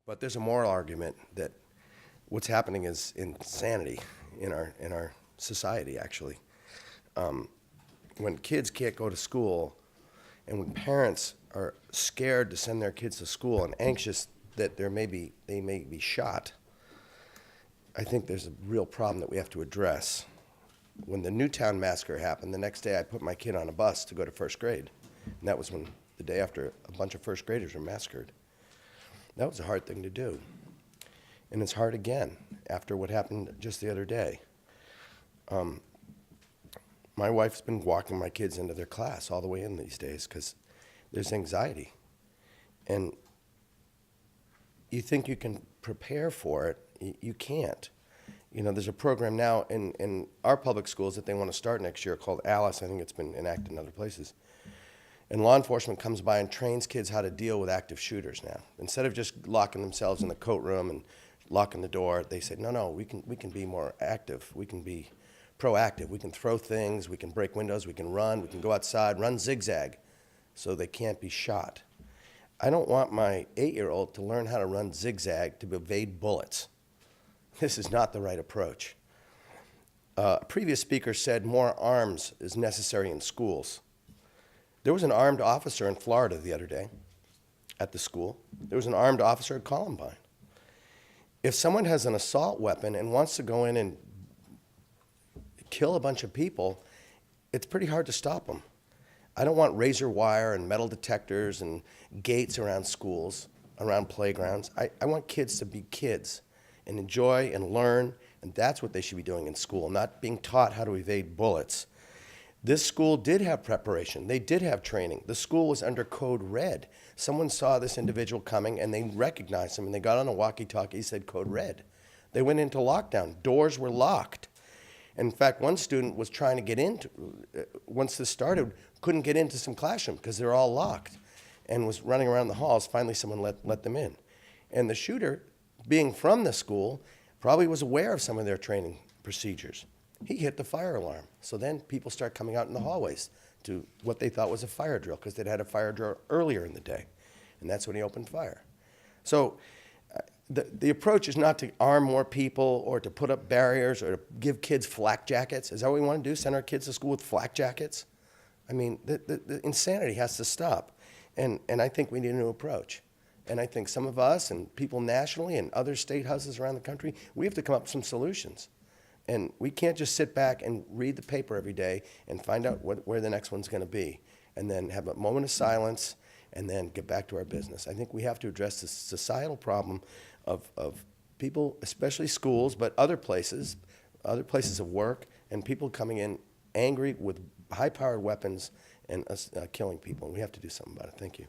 But there's a moral argument that what's happening is insanity in our society, actually. When kids can't go to school and when parents are scared to send their kids to school and anxious that they may be shot, I think there's a real problem that we have to address. When the Newtown massacre happened, the next day I put my kid on a bus to go to first grade. And that was when the day after a bunch of first graders were massacred. That was a hard thing to do. And it's hard again after what happened just the other day. My wife's been walking my kids into their class all the way in these days because there's anxiety. And you think you can prepare for it, you can't. You know, there's a program now in our public schools that they want to start next year called ALICE. I think it's been enacted in other places. And law enforcement comes by and trains kids how to deal with active shooters now. Instead of just locking themselves in the coat room and locking the door, they said, no, we can be more active. We can be proactive. We can throw things. We can break windows. We can run. We can go outside, run zigzag so they can't be shot. I don't want my 8-year-old to learn how to run zigzag to evade bullets. This is not the right approach. A previous speaker said more arms is necessary in schools. There was an armed officer in Florida the other day at the school. There was an armed officer at Columbine. If someone has an assault weapon and wants to go in and kill a bunch of people, it's pretty hard to stop them. I don't want razor wire and metal detectors and gates around schools, around playgrounds. I want kids to be kids and enjoy and learn, and that's what they should be doing in school, not being taught how to evade bullets. This school did have preparation. They did have training. The school was under code red. Someone saw this individual coming and they recognized him and they got on a walkie-talkie, said code red. They went into lockdown. Doors were locked. In fact, one student was trying to get into, once this started, couldn't get into some classroom because they're all locked and was running around the halls. Finally, someone let them in. And the shooter, being from the school, probably was aware of some of their training procedures. He hit the fire alarm. So then people start coming out in the hallways to what they thought was a fire drill because they'd had a fire drill earlier in the day. And that's when he opened fire. So the approach is not to arm more people or to put up barriers or to give kids flak jackets. Is that what we want to do, send our kids to school with flak jackets? I mean, the insanity has to stop. And I think we need a new approach. And I think some of us and people nationally and other state houses around the country, we have to come up with some solutions. And we can't just sit back and read the paper every day and find out where the next one's going to be and then have a moment of silence and then get back to our business. I think we have to address the societal problem of people, especially schools, but other places of work, and people coming in angry with high-powered weapons and killing people. And we have to do something about it. Thank you.